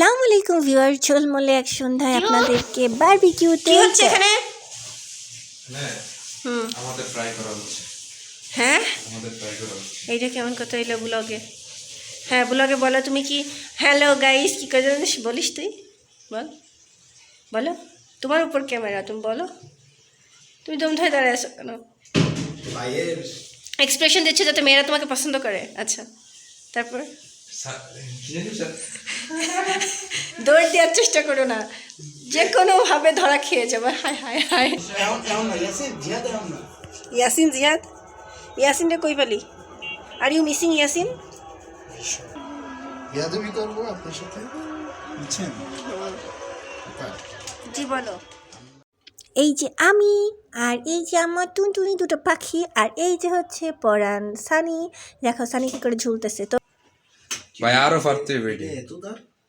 আসসালামু আলাইকুম ভিউয়ার, ঝলমলে এক সন্ধ্যায় আপনাদেরকে বারবিকিউতে হচ্ছে এখানে। আমাদের ট্রাই করা হচ্ছে। হ্যাঁ, আমাদের ট্রাই করা হচ্ছে। এইটা কেমন কথা হইলো ব্লগে? হ্যাঁ, ব্লগে বলো তুমি কি হ্যালো গাইস কি করে বলিস তুই? বল, বলো। তোমার উপর ক্যামেরা, তুমি বলো। তুমি দম ধরে দাঁড়ায় আছো কেন? এক্সপ্রেশন দিচ্ছে যাতে মেয়েরা তোমাকে পছন্দ করে। আচ্ছা, তারপর দৌড় দেওয়ার চেষ্টা করো না, যে কোনোভাবে ধরা খেয়ে যাবে। হায় হায় হায়। ইয়াসিন জিহাদ, ইয়াসিন রে কই পালি? Are you missing Yasin? ইয়াদবি করবো আপনার সাথে, বুঝছেন? জি বলো। এই যে আমি, আর এই যে আমার টুনটুনি দুটো পাখি, আর এই যে হচ্ছে পরাণ সানি। দেখো সানি কি করে ঝুলতেছে। তো ভাই আরো পারতে বেডি।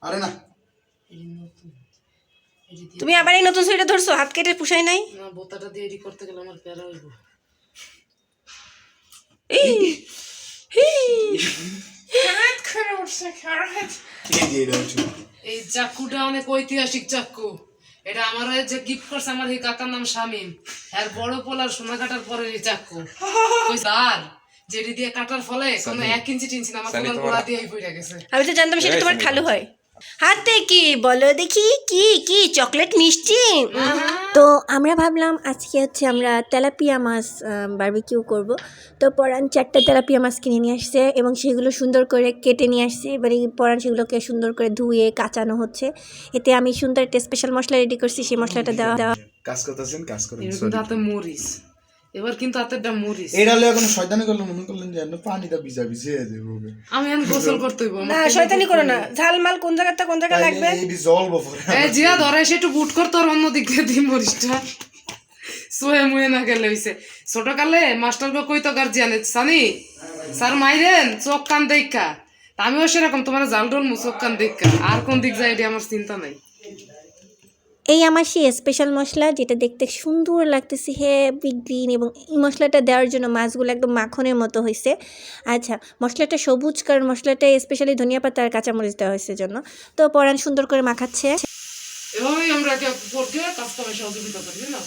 আরে না, তুমি আবার এই নতুন সোয়েটার ধরছো, হাত কেটে পুষাই নাই না, বোতাটা দিয়ে এডি করতে গেলে আমার প্যারা হইব। এই চাকুটা অনেক ঐতিহাসিক চাকু। এটা আমার যে গিফট করছে আমার এই কাকার নাম শামিম। আর বড় পোলার সোনা কাটার পরে এই চাকু আর যেটি দিয়ে কাটার ফলে কোনো 1 ইঞ্চি টিনছি না, আমার পোলার গোড়া দিয়ে পড়ে গেছে। আমি তো জানতাম সেটা তোমার খালু হয়। হাতে কি বলো দেখি, কি কি চকলেট মিষ্টি? তো আমরা ভাবলাম আজকে হচ্ছে আমরা তেলাপিয়া মাছ বারবিকিউ করব। তো পরাণ 4টা তেলাপিয়া মাছ কিনে নিয়ে আসছে এবং সেগুলো সুন্দর করে কেটে নিয়ে আসছে। এবারে পরাণ সেগুলোকে সুন্দর করে ধুয়ে কাচানো হচ্ছে। এতে আমি সুন্দর একটা স্পেশাল মশলা রেডি করছি, সেই মশলাটা দেওয়া। কাজ করতেছেন, কাজ করেন। এবার কিন্তু হাতে মরিস, এবার কিন্তু হাতেরটা মরিস। এটা হলে এখন শয়তানি করলে মনে করলেন যে পানিটা ভিজা ভিজে যাবে। আমি এখন গোসল করতে হইব। না শয়তানি করো না, ঝালমাল কোন জায়গাটা কোন জায়গা লাগবে। এই জলবো পরে। এ জিয়া ধরে সে একটু বুট করতো, আর অন্য দিক দিয়ে দি মরিসটা সোয়ে মুয়ে না গেলে হইছে। ছোট কালে মাস্টারকে কইতো গার্জিয়ানে, সানি স্যার মাইরেন চোখ কান দেখা। আমিও সেরকম তোমার জাল ডোল চোখ কান দেখা। আর কোন দিক যায় এটি আমার চিন্তা নাই। এই আমার সেই স্পেশাল মশলা, যেটা দেখতে সুন্দর লাগতেছে হেভি গ্রিন, এবং এই মশলাটা দেওয়ার জন্য মাছগুলো একদম মাখনের মতো হয়েছে। আচ্ছা, মশলাটা সবুজ, কারণ মশলাটা স্পেশালি ধনিয়া পাতা আর কাঁচামরিচ দেওয়া হয়েছে জন্য। তো পরাণ সুন্দর করে মাখাচ্ছে। এভাবেই আমরা কাজ করে সহযোগিতা করি না।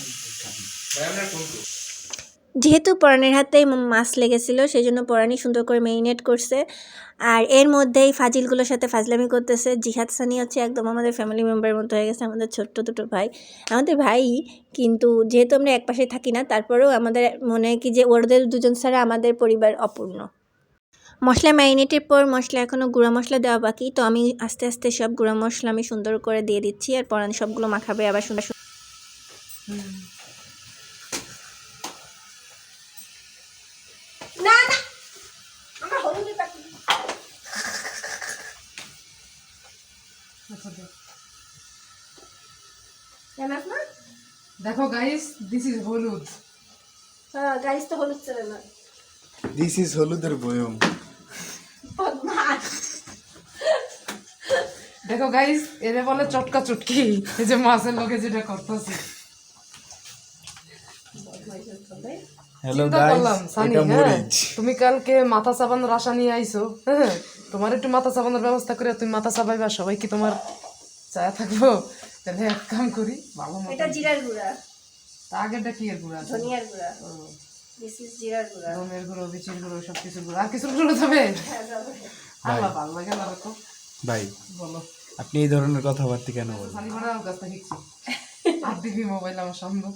যেহেতু পরাণের হাতে মাছ লেগেছিল, সেই জন্য পরাণই সুন্দর করে মেরিনেট করছে। আর এর মধ্যেই ফাজিলগুলোর সাথে ফাজলামি করতেছে। জিহাদ সানি হচ্ছে একদম আমাদের ফ্যামিলি মেম্বারের মতো হয়ে গেছে, আমাদের ছোট্ট দুটো ভাই, আমাদের ভাই। কিন্তু যেহেতু আমরা এক পাশে থাকি না, তারপরেও আমাদের মনে হয় কি যে ওদের দুজন ছাড়া আমাদের পরিবার অপূর্ণ। মশলা ম্যারিনেটের পর মশলা এখনও গুঁড়া মশলা দেওয়া বাকি। তো আমি আস্তে আস্তে সব গুঁড়া মশলা আমি সুন্দর করে দিয়ে দিচ্ছি, আর পরাণ সবগুলো মাখাবে আবার সুন্দর। না না, আমরা হলুদের পাখি। দেখো গাইস, দিস ইজ হলুদ। হ্যাঁ গাইস, তো হলুদ চলে না। দিস ইজ হলুদের বয়ম। দেখো গাইস, এরে বলে চটকা চটকি। এই যে মাছের লোকে যেটা করতেছে। হ্যালো চিন্তা গাইস, করলাম সানি, এটা হ্যাঁ, মরিচ। তুমি কালকে মাথা চাবানোর আশা নিয়ে আইছো। হ্যাঁ, তোমার একটু মাথা চাবানোর ব্যবস্থা করে তুমি মাথা চাবাইবা, সবাই কি তোমার চায়া থাকবো? তাহলে এক কাম করি, ভালো মতো। এটা জিরার গুঁড়া, তা আগেরটা কি এর গুঁড়া? ধনিয়ার গুঁড়া, দিস ইজ জিরার গুঁড়া। ধনের গুঁড়ো, বিচির গুঁড়ো, সব কিছু গুঁড়ো। আর কিছু গুঁড়ো যাবে? আল্লাহ ভালো লাগে না তো। ভাই বলো, আপনি এই ধরনের কথাবার্তা কেন বলেন? সানি বড় কাছে শিখছি। আর দিবি মোবাইল আমার সামনে।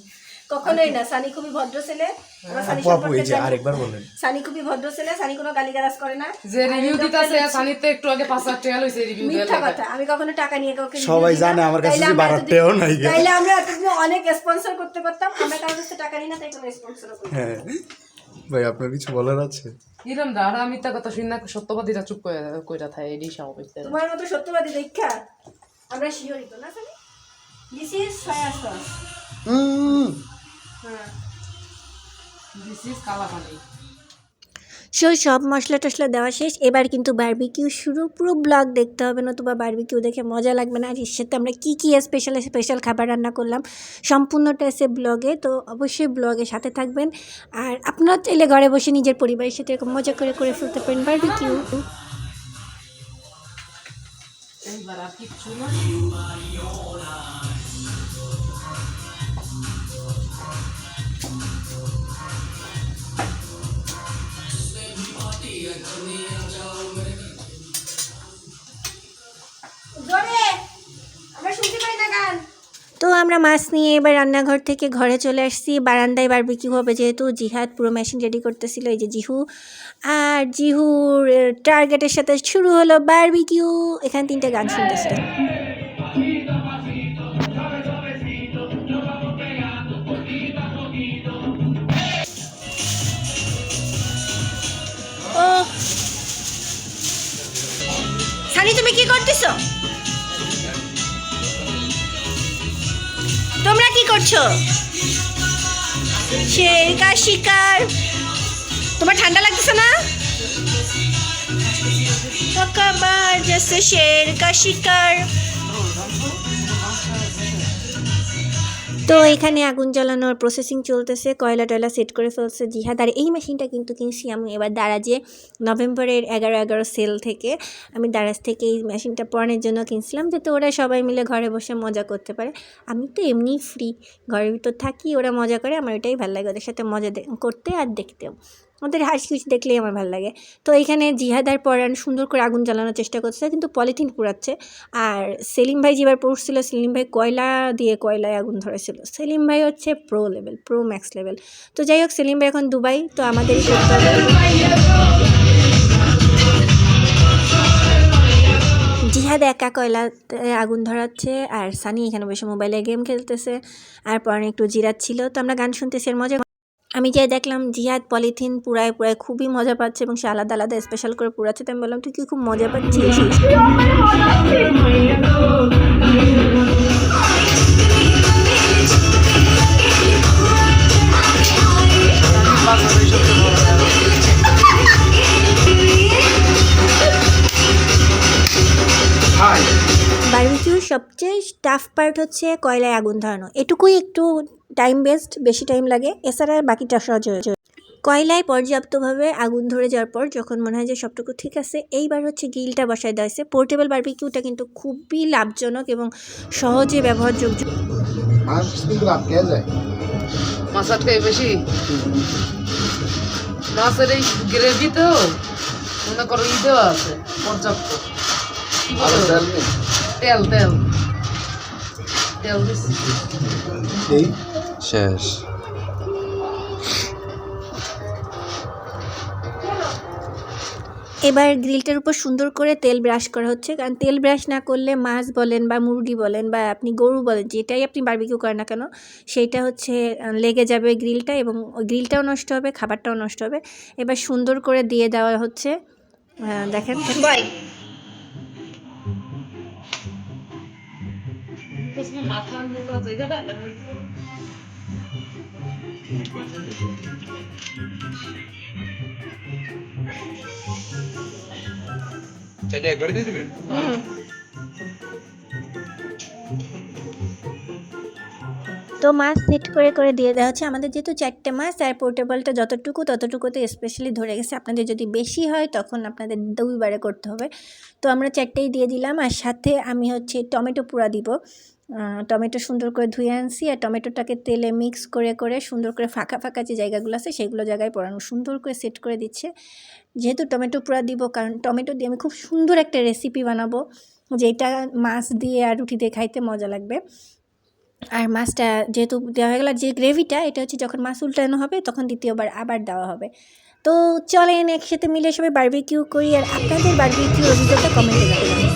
কখনোই না, সানি খুবই ভদ্র ছেলে। আমরা সানি আপু আপু এই সম্পর্কে যে আরেকবার বলেন। সানি খুবই ভদ্র ছেলে, সানি কোনো গালিগালাজ করে না। যে রিভিউ দিতাছে সানির তো একটু আগে 5,000 টাকা লইছে রিভিউ দেয়া। মিথ্যা কথা, আমি কখনো টাকা নিয়ে কাউকে review সবাই দিই না। জানে আমার কাছে তাইলে যে আমরা 12টাও নাই। তাইলে আমরা এতদিন অনেক স্পন্সর করতে পারতাম। আমরা কারোর কাছে টাকা নিই না, তাই কোনো স্পন্সর করি না। হ্যাঁ ভাই, আপনার কিছু বলার আছে? এরম দাঁড়া মিথ্যা কথা শুনি না, সত্যবাদীরা চুপ কইরা থাকে, এডি স্বাভাবিক। তোমার মতো সত্যবাদী দেখা আমরা শিওরিত না Sunny. This is soya sauce. হ্যাঁ, দিস ইজ কালা পানি। সব মশলা টশলা দেওয়া শেষ। এবার কিন্তু বারবিকিউ শুরু। পুরো ব্লগ দেখতে হবে, নতুবা বারবিকিউ দেখে মজা লাগবে না। আর এর সাথে আমরা কী কী স্পেশাল খাবার রান্না করলাম সম্পূর্ণটা এসে ব্লগে। তো অবশ্যই ব্লগের সাথে থাকবেন। আর আপনারা চাইলে ঘরে বসে নিজের পরিবারের সাথে এরকম মজা করে ফেলতে পারেন বারবিকিউ। এইবার আর কিচ্ছু না। তো আমরা মাছ নিয়ে এবার রান্নাঘর থেকে ঘরে চলে আসছি। বারান্দায় বারবিকিউ হবে যেহেতু জিহাদ পুরো মেশিন রেডি করতেছিল। এই যে জিহু আর জিহুর টার্গেটের সাথে শুরু হলো বারবিকিউ। এখানে 3টে গান শুনতেছে। ও সানি, তুমি কি করতেছো? তোমরা কি করছো? শের কা শিকার। তোমার ঠান্ডা লাগতেছে না? কবার জैसे शेर का शिकार। তো এখানে আগুন জ্বালানোর প্রসেসিং চলতেছে, কয়লা টয়লা সেট করে ফেলছে জিহাদ। আর এই মেশিনটা কিন্তু কিনছি আমি এবার দারাজে নভেম্বরের 11/11 সেল থেকে। আমি দারাজ থেকে এই মেশিনটা পরানোর জন্য কিনছিলাম, যাতে ওরা সবাই মিলে ঘরে বসে মজা করতে পারে। আমি তো এমনিই ফ্রি, ঘরের ভিতর থাকি, ওরা মজা করে, আমার এটাই ভালো লাগে ওদের সাথে মজা করতে আর দেখতেও। ওদের হাসি খুশি দেখলেই আমার ভালো লাগে। তো এইখানে জিহাদ আর পরান সুন্দর করে আগুন জ্বালানোর চেষ্টা করছে, কিন্তু পলিথিন পুড়াচ্ছে। আর সেলিম ভাই যেবার পড়ছিল, সেলিম ভাই কয়লায় আগুন ধরেছিল। সেলিম ভাই হচ্ছে pro level, pro max level. তো যাই হোক, সেলিম ভাই এখন দুবাই, তো আমাদেরই করতে হবে। জিহাদ একা কয়লাতে আগুন ধরাচ্ছে, আর সানি এখানে বসে মোবাইলে গেম খেলতেছে, আর পরান একটু জিরাচ্ছিল। তো আমরা গান শুনতেছি এর মজা। আমি যাই দেখলাম জিহাদ পলিথিন পুরায় খুবই মজা পাচ্ছে, এবং সে আলাদা আলাদা স্পেশাল করে পুরাচ্ছে। তো আমি বললাম, তুই কি খুব মজা পাচ্ছিস? বারবিকিউর সবচেয়ে টাফ পার্ট হচ্ছে কয়লায় আগুন ধরানো। এটুকুই একটু টাইম বেস্ট, বেশি টাইম লাগে, এছাড়া বাকিটা সহজ হয়েছে। কয়লায় পর্যাপ্তভাবে আগুন ধরে যাওয়ার পর যখন মনে হয় যে সবটুকু ঠিক আছে, এইবার হচ্ছে গ্রিলটা বসায় দেওয়া হয়েছে। পোর্টেবল বারবিকিউটা কিন্তু খুবই লাভজনক এবং সহজে ব্যবহারযোগ্য। মাছ আটকায় বেশি, মাছের এই গ্রেভি তো মনে করো দেওয়া আছে পর্যাপ্ত। তেল তেল তেল শেষ। এবার গ্রিলটার উপর সুন্দর করে তেল ব্রাশ করা হচ্ছে, কারণ তেল ব্রাশ না করলে মাছ বলেন বা মুরগি বলেন বা আপনি গরু বলেন, যেটাই আপনি বারবিকিউ করেন না কেন, সেইটা হচ্ছে লেগে যাবে গ্রিলটা, এবং গ্রিলটাও নষ্ট হবে, খাবারটাও নষ্ট হবে। এবার সুন্দর করে দিয়ে দেওয়া হচ্ছে, দেখেন। সেটা একবারে দিয়ে দিবেন। তো মাছ সেট করে করে দিয়ে দেওয়া হচ্ছে। আমাদের যেহেতু 4টে মাছ, আর পোর্টেবলটা ততটুকুতে স্পেশালি ধরে গেছে। আপনাদের যদি বেশি হয় তখন আপনাদের 2বারে করতে হবে। তো আমরা 4টেই দিয়ে দিলাম, আর সাথে আমি হচ্ছে টমেটো পুরা দিব। টমেটো সুন্দর করে ধুয়ে আনছি, আর টমেটোটাকে তেলে মিক্স করে করে সুন্দর করে ফাঁকা ফাঁকা যে জায়গাগুলো আছে সেগুলো জায়গায় পরানো সুন্দর করে সেট করে দিচ্ছে। যেহেতু টমেটো পুরা দিব, কারণ টমেটো দিয়ে আমি খুব সুন্দর একটা রেসিপি বানাবো, যেটা মাছ দিয়ে আর রুটি দিয়ে খাইতে মজা লাগবে। আর মাছটা যেহেতু দেওয়া হয়ে গেল, যে গ্রেভিটা এটা হচ্ছে যখন মাছ উল্টানো হবে তখন দ্বিতীয়বার আবার দেওয়া হবে। তো চলেন একসাথে মিলে সবাই বারবিকিউ করি, আর আপনাদের বারবিকিউ অভিজ্ঞতা কমেন্টে জানাবেন।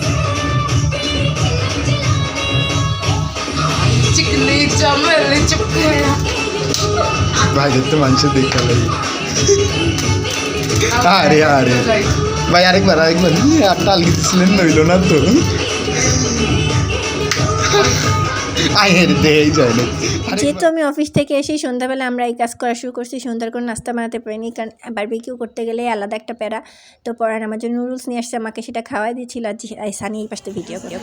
চিকনি চামেলি চুপকে ভাই তো মানুষের দেখা লাগে। আরে আরে ভাই, আরেকবার টাল গেছিলেন, নইল না তো। যেহেতু আমি অফিস থেকে এসে সন্ধ্যাবেলা আমরা এই কাজ করা শুরু করছি, সন্ধ্যার করে নাস্তা বানাতে পারিনি, কারণ বারবিকিউ করতে গেলে আলাদা একটা প্যারা। তো পরান আমার জন্য নুডলস নিয়ে আসছে, আমাকে সেটা খাওয়াই দিয়েছিল। আর সানি এই পাশে ভিডিও করে,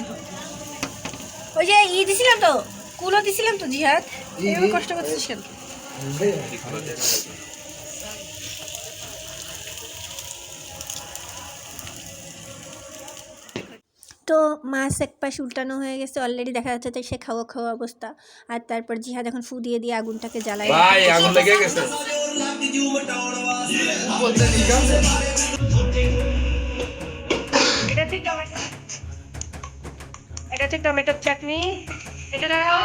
ওই যে দিছিলাম তো, কুলো দিছিলাম তো জিহাদ, কষ্ট করছিস কেন? তো মাছ এক পাশ উল্টানো হয়ে গেছে অলরেডি, দেখা যাচ্ছে যে সে খাওয়া খাওয়া অবস্থা। আর তারপর জিহাদ এখন ফু দিয়ে দিয়ে আগুনটাকে জ্বালায়। ভাই আগুন লেগে গেছে। বলতে ঠিক আছে এটা হচ্ছে টমেটোর চাটনি। এটা দাও।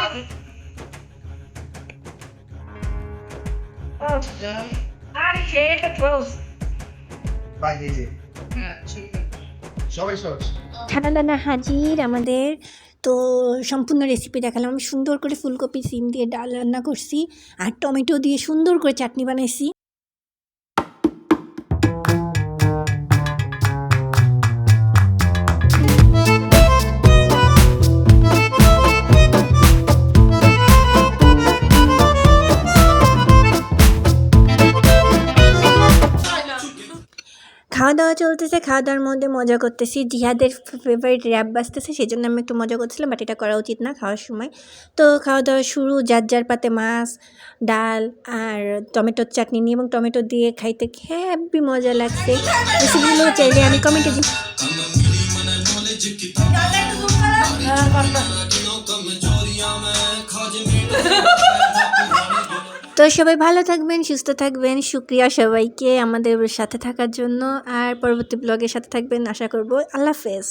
আর এটা টোস্ট। ভাই এই যে হ্যাঁ ঠিক আছে সবাই সস ছানা দানা হাজির আমাদের। তো সম্পূর্ণ রেসিপি দেখালাম। আমি সুন্দর করে ফুলকপি সিম দিয়ে ডাল রান্না করছি আর টমেটো দিয়ে সুন্দর করে চাটনি বানাইছি। খাওয়া দাওয়া চলতেছে, খাওয়া দাওয়ার মধ্যে মজা করতেছি। জিহাদের ফেভারিট র্যাপ বাজতেছে, সেই জন্য আমি একটু মজা করছিলাম, বাট এটা করা উচিত না খাওয়ার সময়। তো খাওয়া দাওয়া শুরু, যার যার পাতে মাছ, ডাল আর টমেটোর চাটনি নিয়ে, এবং টমেটো দিয়ে খাইতে হ্যাপি মজা লাগছে। রেসিপিগুলো চাইলে আমি কমেন্টে দিই। তো সবাই ভালো থাকবেন, সুস্থ থাকবেন। শুক্রিয়া সবাইকে আমাদের সাথে থাকার জন্য, আর পরবর্তী ব্লগের সাথে থাকবেন আশা করব। আল্লাহ হাফেজ।